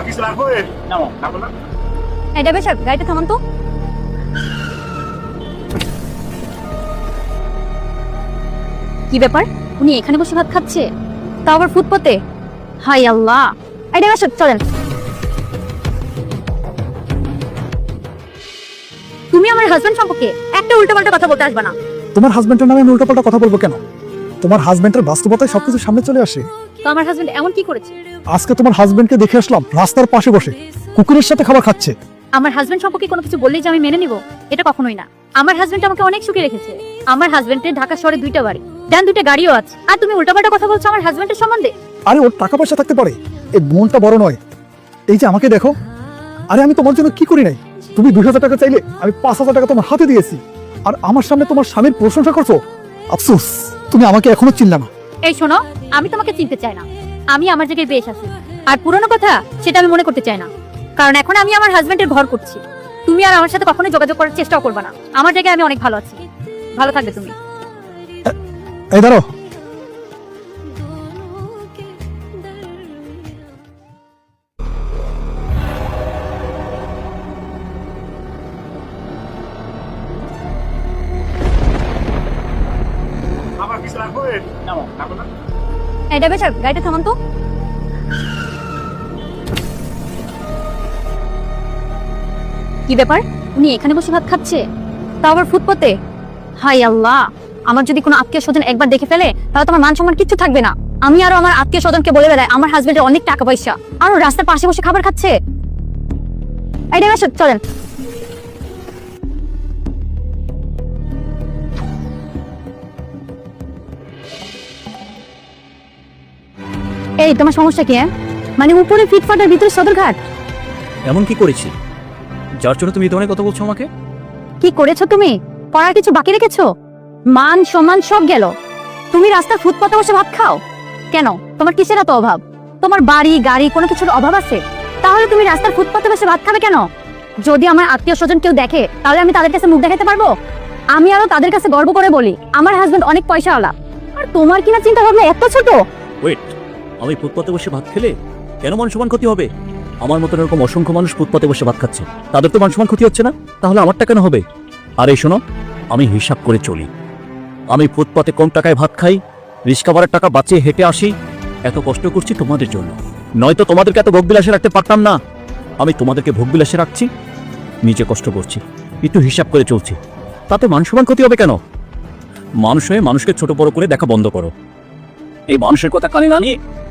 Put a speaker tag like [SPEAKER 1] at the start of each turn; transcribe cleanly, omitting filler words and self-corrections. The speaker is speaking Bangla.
[SPEAKER 1] কিছু লাগবে?
[SPEAKER 2] নামো।
[SPEAKER 1] লাগবে না?
[SPEAKER 3] এই ড্রাইভার সাহেব, গাড়িটা থামান তো। কি ব্যাপার, উনি এখানে বসে ভাত খাচ্ছে, তাও আবার ফুটপাতে? হাই আল্লাহ। এই ড্রাইভার সাহেব চলেন। তুমি আমার হাজবেন্ড সম্পর্কে একটা উল্টাপাল্টা কথা বলতে আসবে না।
[SPEAKER 4] তোমার হাজবেন্ডের নামে আমি উল্টাপাল্টা কথা বলবো কেন? তোমার হাজবেন্ডের বাস্তবতায় সবকিছু সামনে চলে আসে।
[SPEAKER 3] তো আমার হাজবেন্ড এমন কি করেছে?
[SPEAKER 4] আজকে তোমার হাজবেন্ডকে দেখে আসলাম রাস্তার পাশে বসে কুকুরের সাথে খাবার খাচ্ছে।
[SPEAKER 3] আমার হাজবেন্ড সম্পর্কে কোনো কিছু বললেই যে আমি মেনে নিব, এটা কখনোই না। আমার হাজবেন্ড আমাকে অনেক সুখে রেখেছে। আমার হাজবেন্ডের ঢাকা শহরে 2টা বাড়ি, দেন 2টা গাড়িও আছে। আর তুমি উল্টাপাল্টা কথা বলছো আমার হাজবেন্ডের সম্বন্ধে।
[SPEAKER 4] আরে ওর টাকা পয়সা থাকতে পারে, এই মনটা বড় নয়। এই যে আমাকে দেখো, আরে আমি তোমার জন্য কি করি নাই? তুমি 2000 টাকা চাইলে আমি 5000 টাকা তোমার হাতে দিয়েছি, আর আমার সামনে তোমার স্বামীর প্রশংসা করছো। আফসোস তুমি আমাকে এখনো চিনলে না।
[SPEAKER 3] এই শোনো, আমি তোমাকে চিনতে চাই না। আমি আমার জায়গায় বেশ আছি, আর পুরনো কথা সেটা আমি মনে করতে চাই না। কারণ এখন আমি আমার হাজবেন্ডের ঘর করছি। তুমি আর আমার সাথে কখনোই যোগাযোগ করার চেষ্টাও করবে না। আমার জায়গায় আমি অনেক ভালো আছি। ভালো থাকবে তুমি।
[SPEAKER 4] এই দাঁড়ো,
[SPEAKER 1] আমার কিছু লাগবে?
[SPEAKER 2] নামো।
[SPEAKER 1] লাগবে না?
[SPEAKER 3] এই ড্রাইভার সাহেব, গাড়িটা থামান তো। কি ব্যাপার, উনি এখানে বসে ভাত খাচ্ছে, তাও আবার ফুটপাতে? হাই আল্লাহ। আমার যদি কোনো আত্মীয় স্বজন একবার দেখে ফেলে, তাহলে তোমার মান সম্মান কিচ্ছু থাকবে না। আমি আরো আমার আত্মীয় স্বজনকে বলে বেড়াই আমার হাজবেন্ডের অনেক টাকা পয়সা, আর ও রাস্তার পাশে বসে খাবার খাচ্ছে। এই ড্রাইভার সাহেব চলেন। এই তোমার সমস্যা কি? মানে উপরে ফিটফাট আর ভিতরে সদরঘাট।
[SPEAKER 2] এমন কি করেছি যার জন্য তুমি এই ধরনের কথা বলছো আমাকে?
[SPEAKER 3] কি করেছো তুমি? করার কিছু বাকি রেখেছো? মান সম্মান সব গেল। তুমি রাস্তার ফুটপাতে বসে ভাত খাও কেন? তোমার কিসের এত অভাব? তোমার বাড়ি গাড়ি কোনো কিছুর অভাব আছে? তাহলে তুমি রাস্তার ফুটপাতে বসে ভাত খাবে কেন? যদি আমার আত্মীয় স্বজন কেউ দেখে, তাহলে আমি তাদের কাছে মুখ দেখাতে পারবো? আমি আরো তাদের কাছে গর্ব করে বলি আমার হাজবেন্ড অনেক পয়সাওয়ালা। আর তোমার কিনা চিন্তা ভাবনা এত ছোট।
[SPEAKER 2] ওয়েট, আমি ফুটপাতে বসে ভাত খেলে কেন মান সম্মান ক্ষতি হবে? আমার মতন এরকম অসংখ্য মানুষ ফুটপাতে বসে ভাত খাচ্ছে, তাদের তো মান সম্মান ক্ষতি হচ্ছে না, তাহলে আমারটা কেন হবে? আর এই শোনো, আমি হিসাব করে চলি। আমি ফুটপাতে কম টাকায় ভাত খাই, রিক্সা ভাড়ার টাকা বাঁচিয়ে হেঁটে আসি। এত কষ্ট করছি তোমাদের জন্য, নয়তো তোমাদেরকে এত ভোগবিলাসে রাখতে পারতাম না। আমি তোমাদেরকে ভোগবিলাসে রাখছি, নিজে কষ্ট করছি, একটু হিসাব করে চলছি, তাতে মান সম্মান ক্ষতি হবে কেন? মানুষ হয়ে মানুষকে ছোট বড় করে দেখা বন্ধ করো। এই মানুষের কথা কানে না নিয়ে